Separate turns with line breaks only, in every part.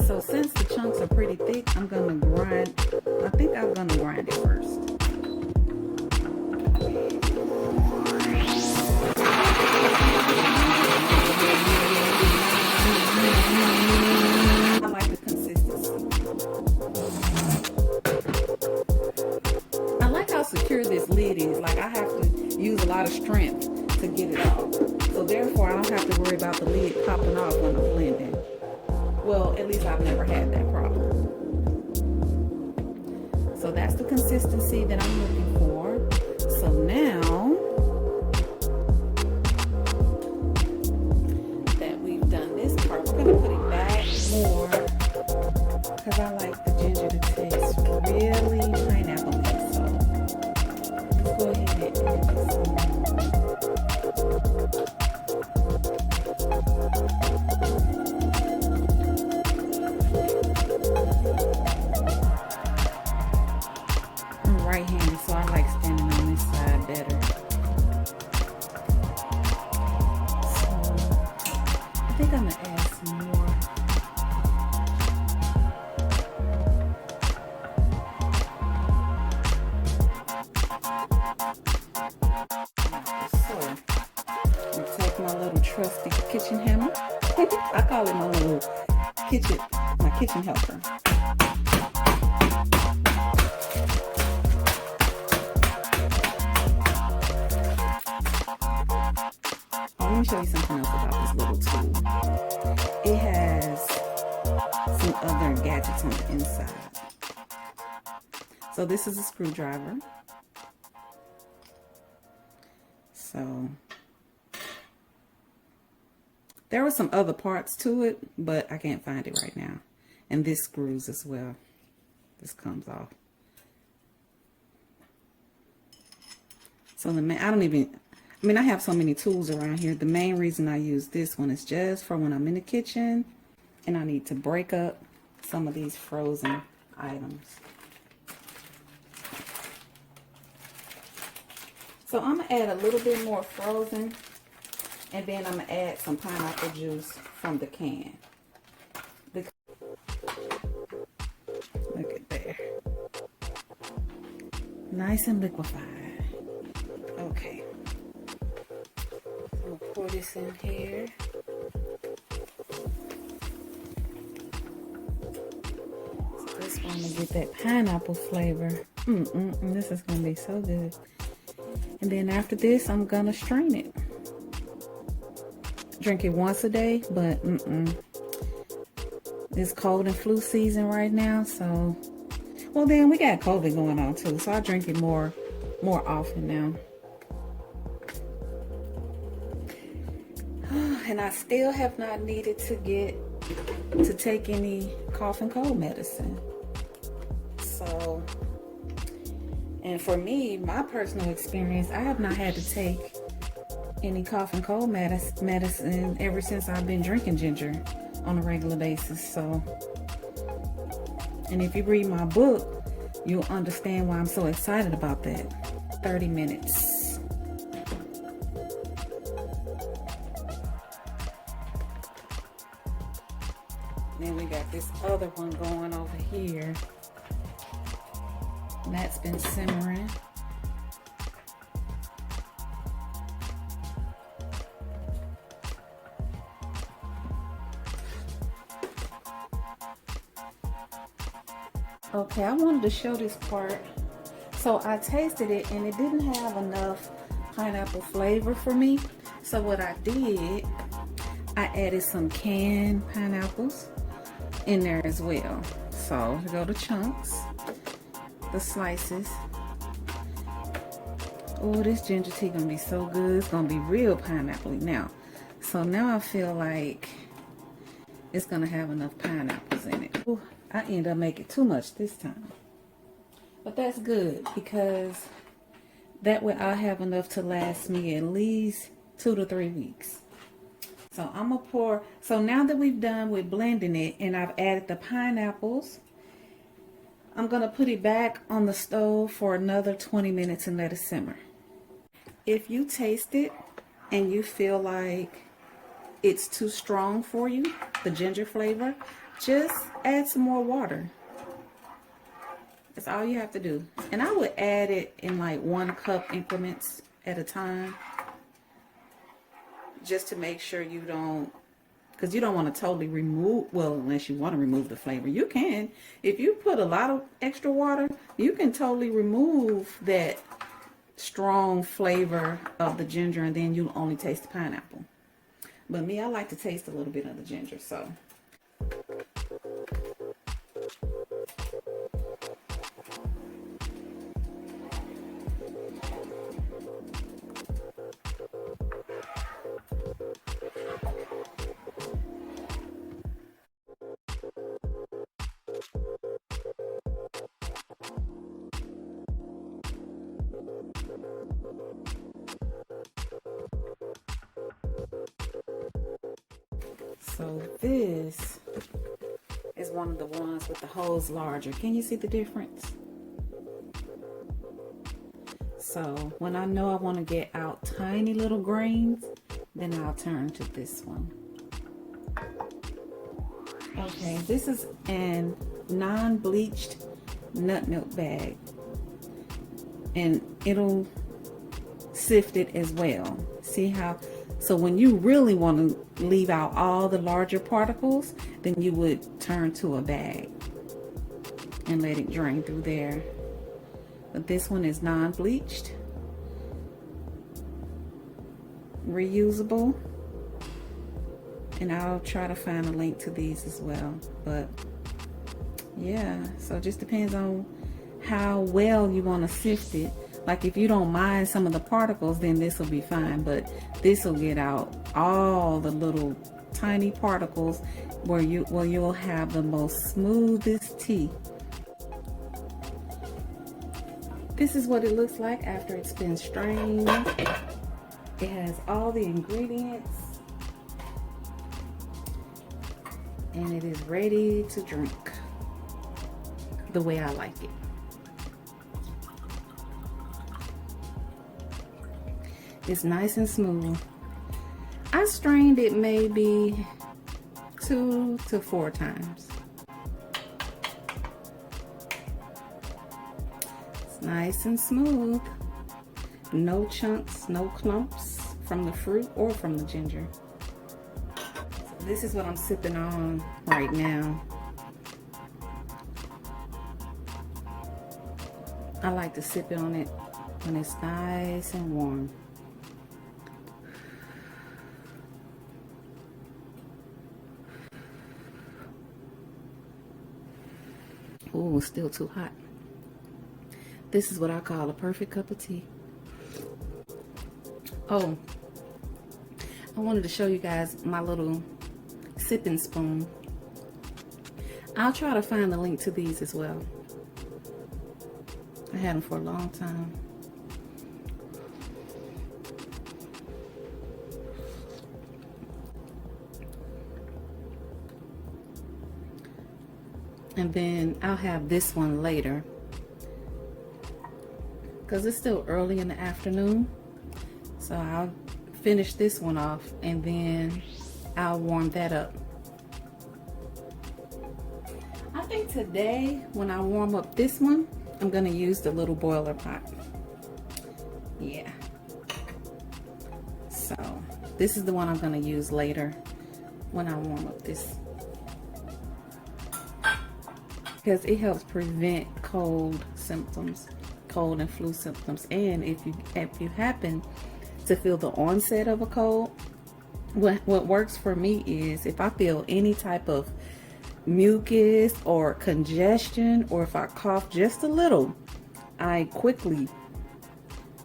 So since the chunks are pretty thick, I'm gonna grind. I think I'm gonna grind it first. I like the consistency. I like how secure this lid is. Like I have to use a lot of strength to get it off. So therefore I don't have to worry about the lid popping off when I'm blending. Well, at least I've never had that problem. So that's the consistency that I'm looking for. So now that we've done this part, we're going to put it back more because I like the ginger to taste really pineapple-y. So let's go ahead and add this in. Right-handed, so I like standing on this side better. So I think I'm gonna add some more. So I'm gonna take my little trusty kitchen hammer. I call it my little kitchen helper. Let me show you something else about this little tool. It has some other gadgets on the inside. So this is a screwdriver. So there were some other parts to it, but I can't find it right now. And this screws as well. This comes off. So I have so many tools around here. The main reason I use this one is just for when I'm in the kitchen and I need to break up some of these frozen items. So I'm going to add a little bit more frozen, and then I'm going to add some pineapple juice from the can. Look at there. Nice and liquefied. Okay. I'm gonna pour this in here. So this one to get that pineapple flavor. This is gonna be so good. And then after this, I'm gonna strain it. Drink it once a day, but it's cold and flu season right now, so well then we got COVID going on too, so I drink it more often now. And I still have not needed to take any cough and cold medicine. So, and for me, my personal experience, I have not had to take any cough and cold medicine ever since I've been drinking ginger on a regular basis. So, and if you read my book, you'll understand why I'm so excited about that. 30 minutes. Then we got this other one going over here. And that's been simmering. Okay, I wanted to show this part. So I tasted it and it didn't have enough pineapple flavor for me. So what I did, I added some canned pineapples in there as well. So here go the chunks, the slices. Oh, this ginger tea gonna be so good. It's gonna be real pineapple-y now. So now I feel like it's gonna have enough pineapples in it. Ooh, I end up making too much this time. But that's good because that way I'll have enough to last me at least 2 to 3 weeks. So I'm gonna pour, so now that we've done with blending it and I've added the pineapples, I'm gonna put it back on the stove for another 20 minutes and let it simmer. If you taste it and you feel like it's too strong for you, the ginger flavor, just add some more water. That's all you have to do. And I would add it in like 1 cup increments at a time, just to make sure you don't, because you don't want to totally remove, well, unless you want to remove the flavor. You can. If you put a lot of extra water, you can totally remove that strong flavor of the ginger, and then you only taste the pineapple. But me, I like to taste a little bit of the ginger, so. So this is one of the ones with the holes larger. Can you see the difference? So when I know I want to get out tiny little grains, then I'll turn to this one. Okay, this is an non-bleached nut milk bag, and it'll sift it as well. See how? So when you really want to leave out all the larger particles, then you would turn to a bag and let it drain through there. But this one is non-bleached, reusable, and I'll try to find a link to these as well. But yeah, so it just depends on how well you want to sift it. Like if you don't mind some of the particles, then this will be fine, but this will get out all the little tiny particles where you'll have the most smoothest tea. This is what it looks like after it's been strained. It has all the ingredients, and it is ready to drink the way I like it. It's nice and smooth. I strained it maybe 2 to 4 times. It's nice and smooth. No chunks, no clumps from the fruit or from the ginger. So this is what I'm sipping on right now. I like to sip on it when it's nice and warm. Ooh, it's still too hot. This is what I call a perfect cup of tea. Oh, I wanted to show you guys my little sipping spoon. I'll try to find the link to these as well. I had them for a long time. And then I'll have this one later, because it's still early in the afternoon. So I'll finish this one off and then I'll warm that up. I think today when I warm up this one, I'm gonna use the little boiler pot. Yeah. So this is the one I'm gonna use later when I warm up this, because it helps prevent cold symptoms, cold and flu symptoms. And if you happen to feel the onset of a cold, what works for me is if I feel any type of mucus or congestion, or if I cough just a little, I quickly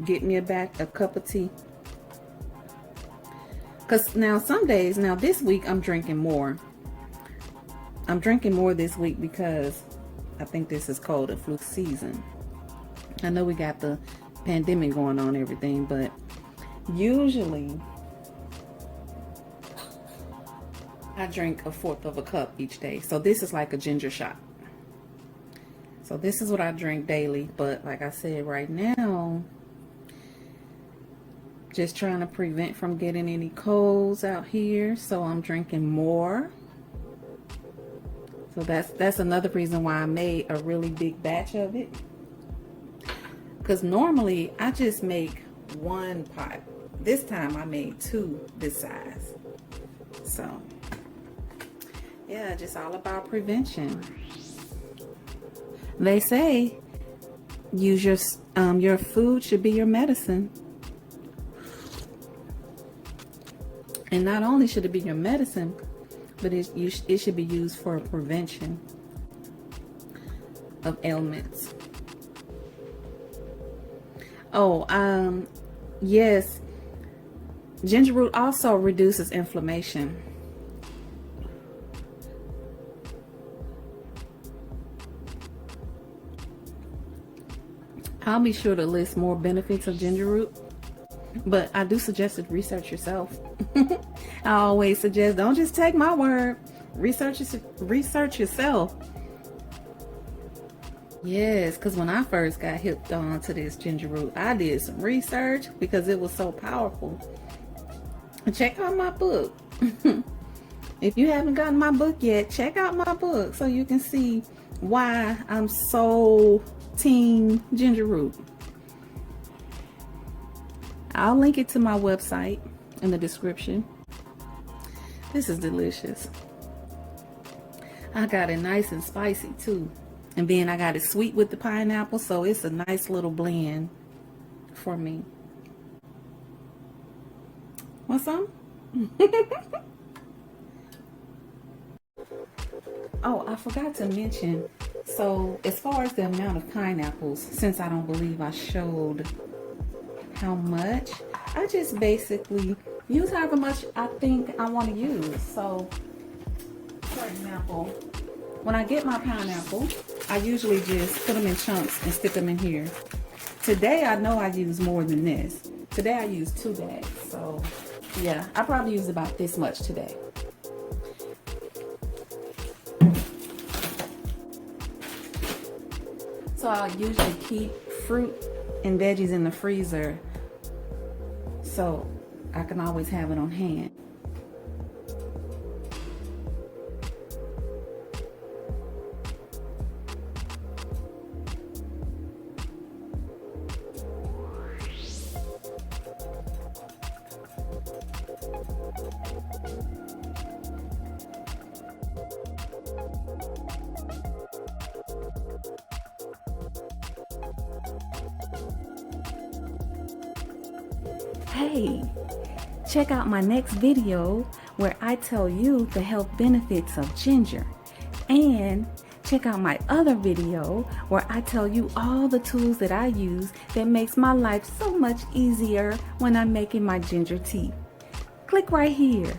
get me a cup of tea. Because now some days, now this week I'm drinking more. I'm drinking more this week because I think this is cold and flu season. I know we got the pandemic going on and everything, but usually I drink 1/4 of a cup each day. So this is like a ginger shot. So this is what I drink daily. But like I said, right now, just trying to prevent from getting any colds out here. So I'm drinking more. So that's another reason why I made a really big batch of it. Because normally I just make one pot. This time I made 2 this size. So yeah, just all about prevention. They say use your food should be your medicine. And not only should it be your medicine, but it should be used for prevention of ailments. Oh, yes, ginger root also reduces inflammation. I'll be sure to list more benefits of ginger root, but I do suggest to research yourself. I always suggest, don't just take my word. Research yourself. Yes, because when I first got hooked on to this ginger root, I did some research because it was so powerful. Check out my book. If you haven't gotten my book yet, check out my book so you can see why I'm so team ginger root. I'll link it to my website in the description. This is delicious. I got it nice and spicy too. And then I got it sweet with the pineapple, so it's a nice little blend for me. Want some? Oh, I forgot to mention, so as far as the amount of pineapples, since I don't believe I showed how much, I just basically use however much I think I want to use. So, for example, when I get my pineapple, I usually just put them in chunks and stick them in here. Today, I know I use more than this. Today, I used 2 bags. So, yeah, I probably used about this much today. So I usually keep fruit and veggies in the freezer so I can always have it on hand. Hey, check out my next video where I tell you the health benefits of ginger, and check out my other video where I tell you all the tools that I use that makes my life so much easier when I'm making my ginger tea. Click right here.